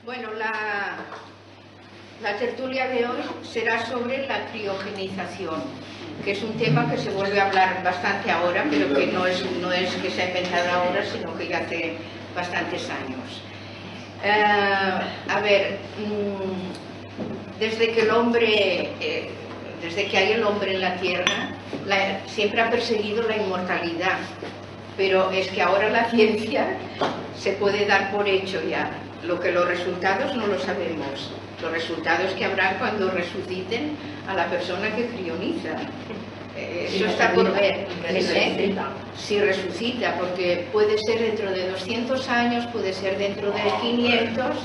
Bueno, la tertulia de hoy será sobre la criogenización, que es un tema que se vuelve a hablar bastante ahora, pero que no es que se ha inventado ahora, sino que ya hace bastantes años. Desde que hay el hombre en la Tierra, siempre ha perseguido la inmortalidad, pero es que ahora la ciencia se puede dar por hecho ya. Los resultados no lo sabemos. Los resultados que habrán cuando resuciten a la persona que crioniza. Eso está por ver. Si resucita, porque puede ser dentro de 200 años, puede ser dentro de 500,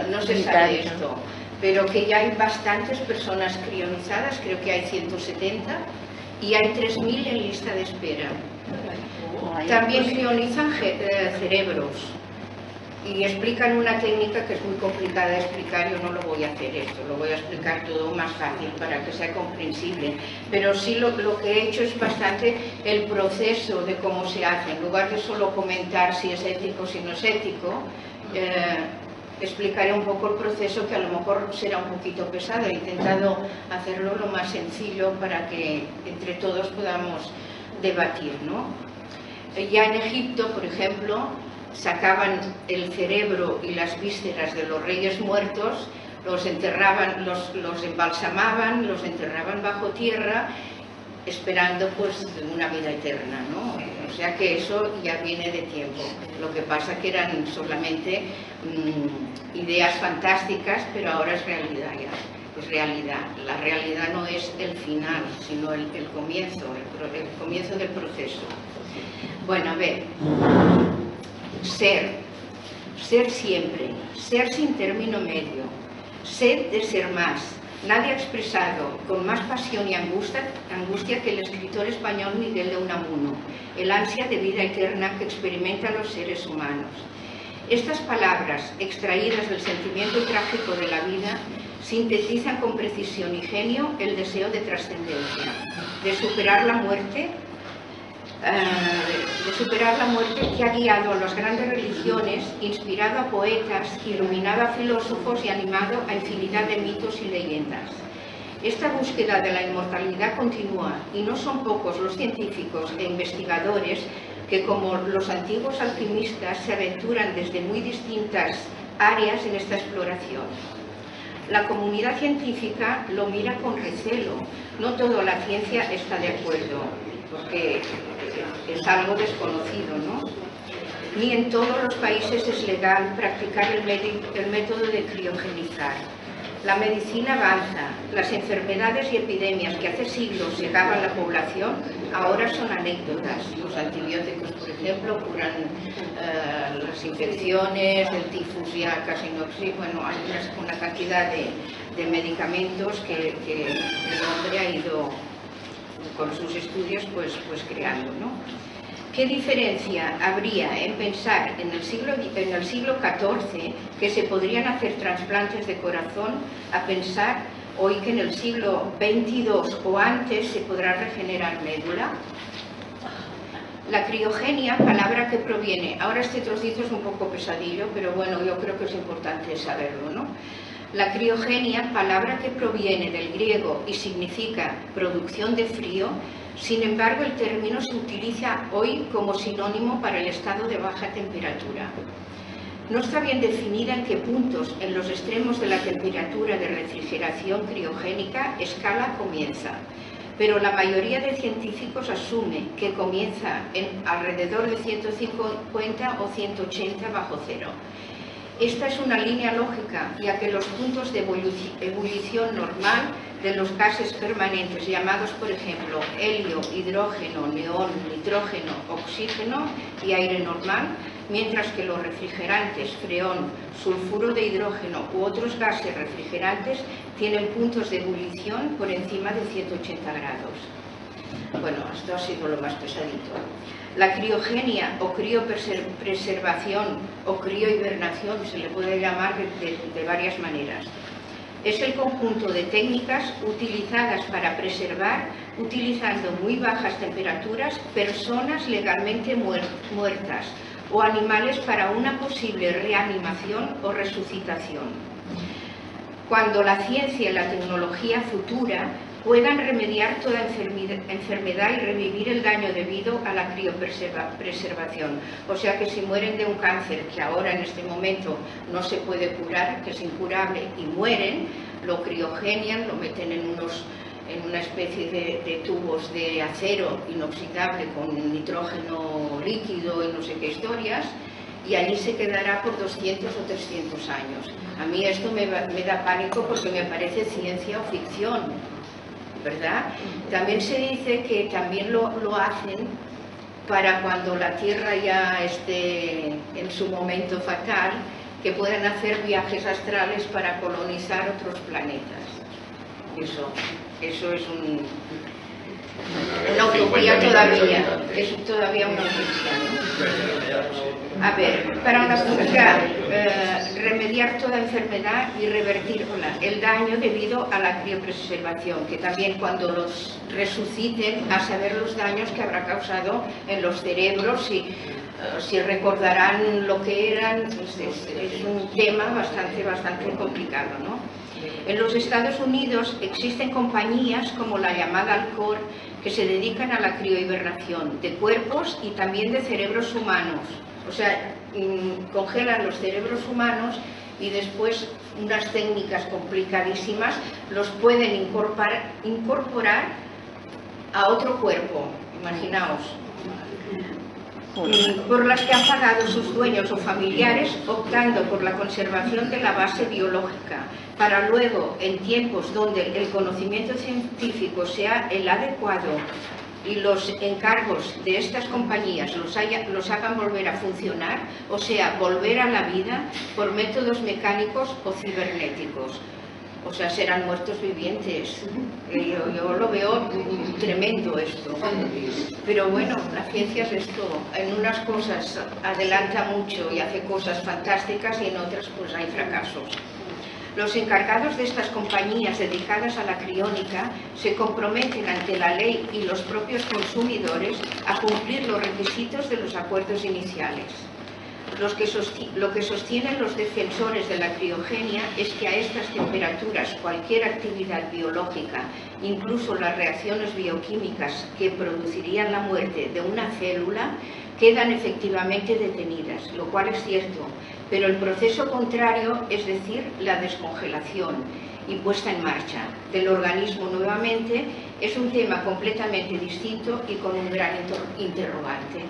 no se sabe esto. Pero que ya hay bastantes personas crionizadas, creo que hay 170, y hay 3000 en lista de espera. También crionizan cerebros. Y explican una técnica que es muy complicada de explicar. Yo no lo voy a hacer esto, lo voy a explicar todo más fácil para que sea comprensible. Pero sí lo que he hecho es bastante el proceso de cómo se hace. En lugar de solo comentar si es ético o si no es ético, explicaré un poco el proceso, que a lo mejor será un poquito pesado. He intentado hacerlo lo más sencillo para que entre todos podamos debatir, ¿no? Ya en Egipto, por ejemplo, sacaban el cerebro y las vísceras de los reyes muertos, los enterraban, los embalsamaban, los enterraban bajo tierra, esperando pues una vida eterna, ¿no? O sea que eso ya viene de tiempo. Lo que pasa que eran solamente ideas fantásticas, pero ahora es realidad ya. Es realidad. La realidad no es el final, sino el comienzo, el comienzo del proceso. Bueno, a ver. Ser siempre, ser sin término medio, sed de ser más. Nadie ha expresado con más pasión y angustia que el escritor español Miguel de Unamuno, el ansia de vida eterna que experimentan los seres humanos. Estas palabras, extraídas del sentimiento trágico de la vida, sintetizan con precisión y genio el deseo de trascendencia, de superar la muerte que ha guiado a las grandes religiones, inspirado a poetas, iluminado a filósofos y animado a infinidad de mitos y leyendas. Esta búsqueda de la inmortalidad continúa, y no son pocos los científicos e investigadores que, como los antiguos alquimistas, se aventuran desde muy distintas áreas en esta exploración. La comunidad científica lo mira con recelo. No toda la ciencia está de acuerdo, porque es algo desconocido, ¿no? Ni en todos los países es legal practicar el método de criogenizar. La medicina avanza. Las enfermedades y epidemias que hace siglos llegaban a la población ahora son anécdotas. Los antibióticos, por ejemplo, curan las infecciones, el tifus ya casi no existe. Bueno, hay una cantidad de medicamentos que el hombre ha ido con sus estudios pues creando, ¿no? ¿Qué diferencia habría en pensar en el siglo XIV que se podrían hacer trasplantes de corazón a pensar hoy que en el siglo XXII o antes se podrá regenerar médula? La criogenia, palabra que proviene, ahora este trocito es un poco pesadillo, pero bueno, yo creo que es importante saberlo, ¿no? La criogenia, palabra que proviene del griego y significa producción de frío, sin embargo el término se utiliza hoy como sinónimo para el estado de baja temperatura. No está bien definida en qué puntos en los extremos de la temperatura de refrigeración criogénica escala comienza, pero la mayoría de científicos asume que comienza en alrededor de 150 o 180 bajo cero. Esta es una línea lógica, ya que los puntos de ebullición normal de los gases permanentes llamados, por ejemplo, helio, hidrógeno, neón, nitrógeno, oxígeno y aire normal, mientras que los refrigerantes, freón, sulfuro de hidrógeno u otros gases refrigerantes tienen puntos de ebullición por encima de 180 grados. Bueno, esto ha sido lo más pesadito. La criogenia o criopreservación o criohibernación se le puede llamar de varias maneras. Es el conjunto de técnicas utilizadas para preservar, utilizando muy bajas temperaturas, personas legalmente muertas o animales para una posible reanimación o resucitación. Cuando la ciencia y la tecnología futura puedan remediar toda enfermedad y revivir el daño debido a la criopreservación. O sea que si mueren de un cáncer que ahora en este momento no se puede curar, que es incurable, y mueren, lo criogenian, lo meten en una especie de tubos de acero inoxidable con nitrógeno líquido y no sé qué historias, y allí se quedará por 200 o 300 años. A mí esto me da pánico porque me parece ciencia o ficción, ¿verdad? También se dice que también lo hacen para cuando la Tierra ya esté en su momento fatal, que puedan hacer viajes astrales para colonizar otros planetas. Eso es una utopía todavía, es todavía una utopía, ¿no? A ver, para una cosa, remediar toda enfermedad y revertir el daño debido a la criopreservación, que también cuando los resuciten, a saber los daños que habrá causado en los cerebros, si recordarán lo que eran, pues es un tema bastante complicado, ¿no? En los Estados Unidos existen compañías como la llamada Alcor que se dedican a la criohibernación de cuerpos y también de cerebros humanos. O sea, congelan los cerebros humanos y después unas técnicas complicadísimas los pueden incorporar a otro cuerpo, imaginaos, por las que han pagado sus dueños o familiares, optando por la conservación de la base biológica, para luego, en tiempos donde el conocimiento científico sea el adecuado y los encargos de estas compañías los hagan volver a funcionar, o sea, volver a la vida por métodos mecánicos o cibernéticos. O sea, serán muertos vivientes. Yo lo veo tremendo esto. Pero bueno, la ciencia es esto. En unas cosas adelanta mucho y hace cosas fantásticas y en otras pues hay fracasos. Los encargados de estas compañías dedicadas a la criónica se comprometen ante la ley y los propios consumidores a cumplir los requisitos de los acuerdos iniciales. Lo que sostienen los defensores de la criogenia es que a estas temperaturas cualquier actividad biológica, incluso las reacciones bioquímicas que producirían la muerte de una célula, quedan efectivamente detenidas, lo cual es cierto, pero el proceso contrario, es decir, la descongelación y puesta en marcha del organismo nuevamente, es un tema completamente distinto y con un gran interrogante.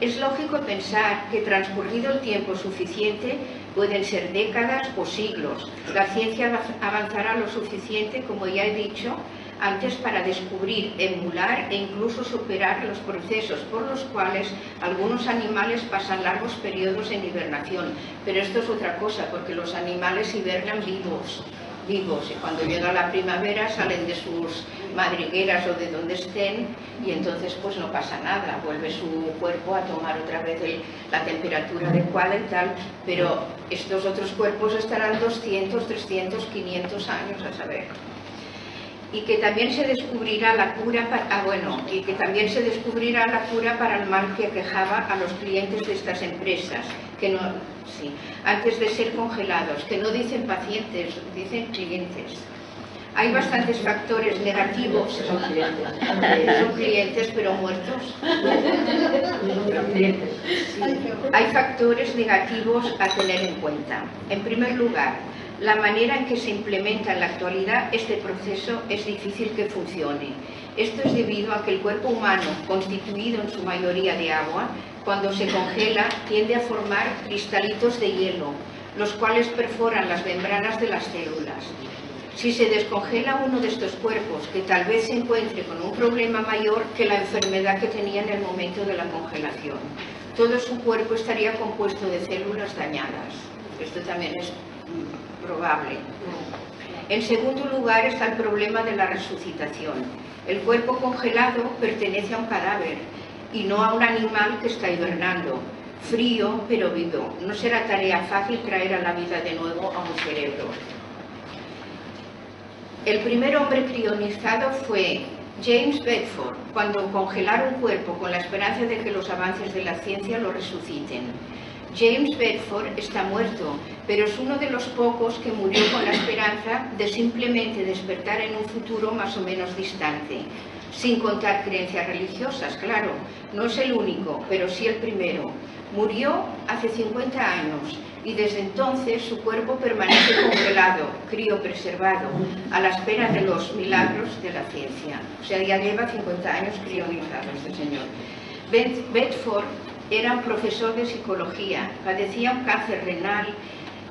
Es lógico pensar que transcurrido el tiempo suficiente, pueden ser décadas o siglos, la ciencia avanzará lo suficiente, como ya he dicho antes, para descubrir, emular e incluso superar los procesos por los cuales algunos animales pasan largos periodos en hibernación. Pero esto es otra cosa, porque los animales hibernan vivos, y cuando llega la primavera salen de sus madrigueras o de donde estén y entonces pues no pasa nada, vuelve su cuerpo a tomar otra vez la temperatura adecuada y tal, pero estos otros cuerpos estarán 200, 300, 500 años a saber. Y que también se descubrirá la cura para el mal que aquejaba a los clientes de estas empresas, antes de ser congelados, que no dicen pacientes, dicen clientes. Hay bastantes factores negativos, son clientes pero muertos. Hay factores negativos a tener en cuenta. En primer lugar, la manera en que se implementa en la actualidad este proceso es difícil que funcione. Esto es debido a que el cuerpo humano, constituido en su mayoría de agua, cuando se congela tiende a formar cristalitos de hielo, los cuales perforan las membranas de las células. Si se descongela uno de estos cuerpos, que tal vez se encuentre con un problema mayor que la enfermedad que tenía en el momento de la congelación, todo su cuerpo estaría compuesto de células dañadas. Esto también es probable. En segundo lugar está el problema de la resucitación. El cuerpo congelado pertenece a un cadáver y no a un animal que está hibernando, frío pero vivo. No será tarea fácil traer a la vida de nuevo a un cerebro. El primer hombre crionizado fue James Bedford, cuando congelar un cuerpo con la esperanza de que los avances de la ciencia lo resuciten. James Bedford está muerto, pero es uno de los pocos que murió con la esperanza de simplemente despertar en un futuro más o menos distante. Sin contar creencias religiosas, claro. No es el único, pero sí el primero. Murió hace 50 años y desde entonces su cuerpo permanece congelado, criopreservado, a la espera de los milagros de la ciencia. O sea, ya lleva 50 años crionizado este señor. Bedford era un profesor de psicología, padecía un cáncer renal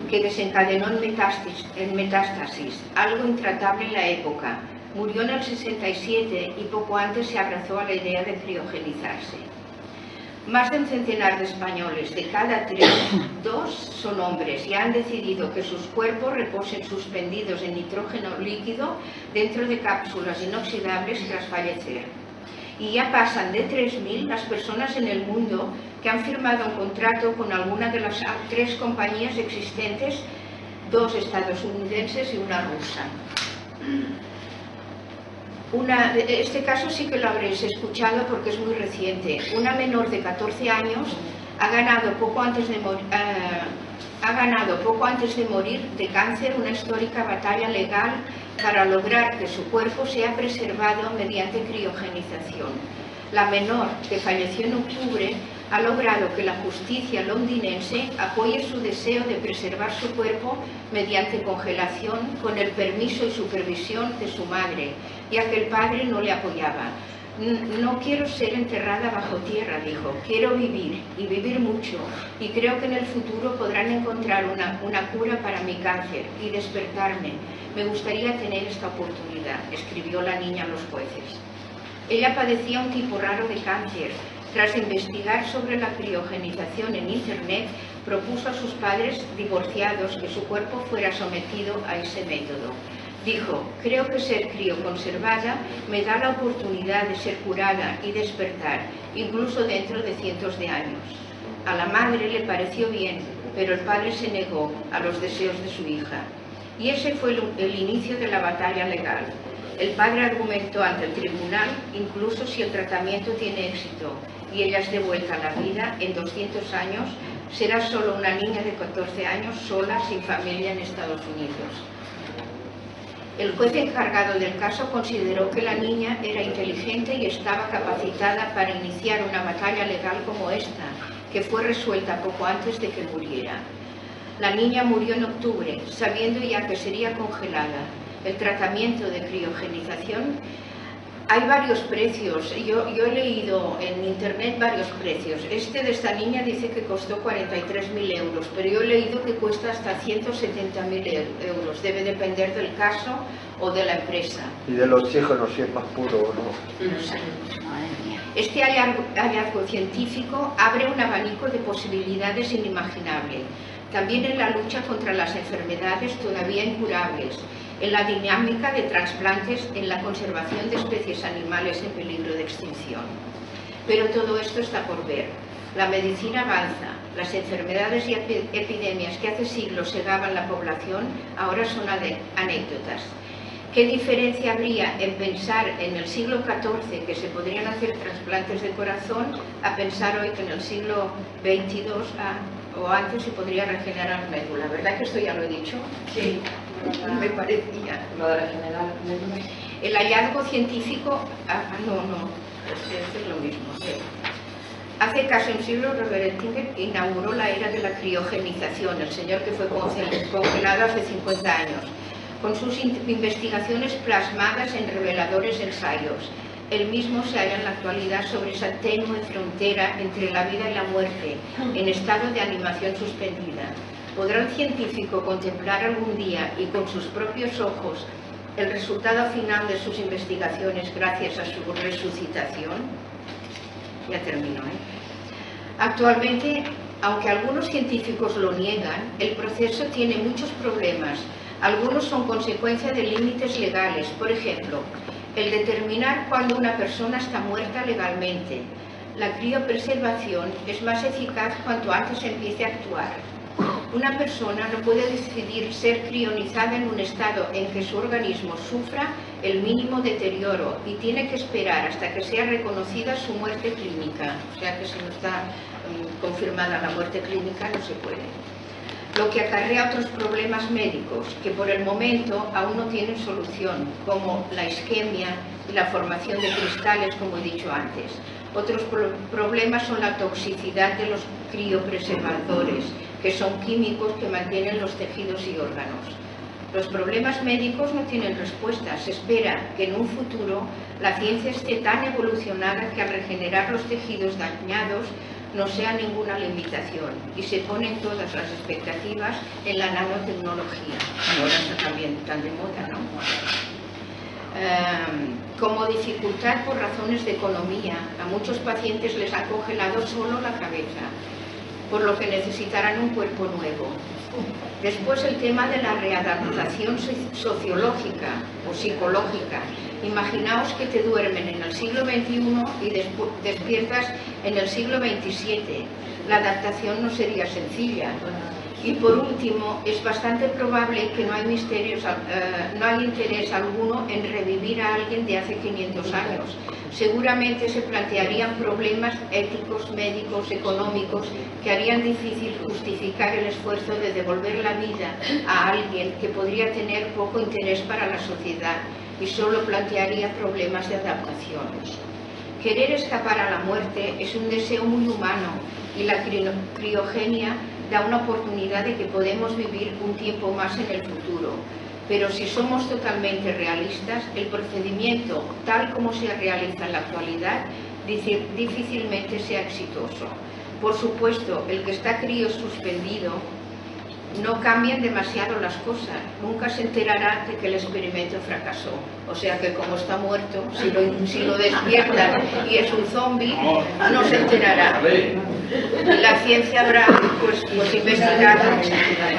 que desencadenó en metástasis, algo intratable en la época. Murió en el 67 y poco antes se abrazó a la idea de criogenizarse. Más de un centenar de españoles, de cada 3, 2 son hombres y han decidido que sus cuerpos reposen suspendidos en nitrógeno líquido dentro de cápsulas inoxidables tras fallecer. Y ya pasan de 3.000 las personas en el mundo que han firmado un contrato con alguna de las 3 compañías existentes, 2 estadounidenses y una rusa. Este caso sí que lo habréis escuchado porque es muy reciente. Una menor de 14 años ha ganado poco antes de morir de cáncer una histórica batalla legal para lograr que su cuerpo sea preservado mediante criogenización. La menor, que falleció en octubre, ha logrado que la justicia londinense apoye su deseo de preservar su cuerpo mediante congelación con el permiso y supervisión de su madre, ya que el padre no le apoyaba. No quiero ser enterrada bajo tierra, dijo, quiero vivir y vivir mucho, y creo que en el futuro podrán encontrar una cura para mi cáncer y despertarme. Me gustaría tener esta oportunidad, escribió la niña a los jueces. Ella padecía un tipo raro de cáncer. Tras investigar sobre la criogenización en Internet, propuso a sus padres divorciados que su cuerpo fuera sometido a ese método. Dijo, creo que ser crioconservada me da la oportunidad de ser curada y despertar, incluso dentro de cientos de años. A la madre le pareció bien, pero el padre se negó a los deseos de su hija. Y ese fue el inicio de la batalla legal. El padre argumentó ante el tribunal, incluso si el tratamiento tiene éxito y ella es devuelta a la vida en 200 años, será solo una niña de 14 años sola, sin familia en Estados Unidos. El juez encargado del caso consideró que la niña era inteligente y estaba capacitada para iniciar una batalla legal como esta, que fue resuelta poco antes de que muriera. La niña murió en octubre, sabiendo ya que sería congelada. El tratamiento de criogenización, hay varios precios. Yo he leído en internet varios precios. Este de esta niña dice que costó 43.000 euros, pero yo he leído que cuesta hasta 170.000 euros. Debe depender del caso o de la empresa. Y del oxígeno, si es más puro o no. No sé. Este hallazgo científico abre un abanico de posibilidades inimaginables. También en la lucha contra las enfermedades todavía incurables, en la dinámica de trasplantes, en la conservación de especies animales en peligro de extinción. Pero todo esto está por ver. La medicina avanza, las enfermedades y epidemias que hace siglos cegaban la población ahora son anécdotas. ¿Qué diferencia habría en pensar en el siglo XIV que se podrían hacer trasplantes de corazón a pensar hoy que en el siglo XXII o antes se podría regenerar médula? ¿Verdad que esto ya lo he dicho? Sí, me parecía. Lo de regenerar médula. El hallazgo científico... no, es lo mismo. Sí. Hace casi un siglo, Robert Ettinger inauguró la era de la criogenización, el señor que fue congelado hace 50 años, con sus investigaciones plasmadas en reveladores ensayos. Él mismo se halla en la actualidad sobre esa tenue frontera entre la vida y la muerte, en estado de animación suspendida. ¿Podrá un científico contemplar algún día y con sus propios ojos el resultado final de sus investigaciones gracias a su resucitación? Ya termino, Actualmente, aunque algunos científicos lo niegan, el proceso tiene muchos problemas. Algunos son consecuencia de límites legales, por ejemplo, el determinar cuándo una persona está muerta legalmente. La criopreservación es más eficaz cuanto antes empiece a actuar. Una persona no puede decidir ser crionizada en un estado en que su organismo sufra el mínimo deterioro y tiene que esperar hasta que sea reconocida su muerte clínica. O sea que si no está confirmada la muerte clínica no se puede. Lo que acarrea otros problemas médicos que por el momento aún no tienen solución, como la isquemia y la formación de cristales, como he dicho antes. Otros problemas son la toxicidad de los criopreservadores, que son químicos que mantienen los tejidos y órganos. Los problemas médicos no tienen respuesta. Se espera que en un futuro la ciencia esté tan evolucionada que al regenerar los tejidos dañados no sea ninguna limitación y se ponen todas las expectativas en la nanotecnología. Ahora está también tan de moda, ¿no? Como dificultad por razones de economía, a muchos pacientes les ha congelado solo la cabeza, por lo que necesitarán un cuerpo nuevo. Después el tema de la readaptación sociológica o psicológica. Imaginaos que te duermen en el siglo XXI y despiertas en el siglo XXVII. La adaptación no sería sencilla. Y por último, es bastante probable que no hay interés alguno en revivir a alguien de hace 500 años. Seguramente se plantearían problemas éticos, médicos, económicos, que harían difícil justificar el esfuerzo de devolver la vida a alguien que podría tener poco interés para la sociedad y solo plantearía problemas de adaptación. Querer escapar a la muerte es un deseo muy humano y la criogenia da una oportunidad de que podemos vivir un tiempo más en el futuro. Pero si somos totalmente realistas, el procedimiento, tal como se realiza en la actualidad, difícilmente sea exitoso. Por supuesto, el que está criosuspendido no cambian demasiado las cosas. Nunca se enterará de que el experimento fracasó. O sea que como está muerto, si lo despiertan y es un zombi, no se enterará. La ciencia habrá pues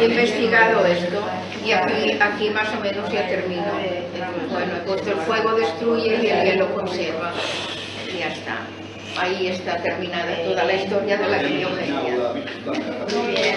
investigado esto y aquí más o menos ya termino. Bueno, pues el fuego destruye y el hielo conserva. Y ya está. Ahí está terminada toda la historia de la criogenia. Muy bien.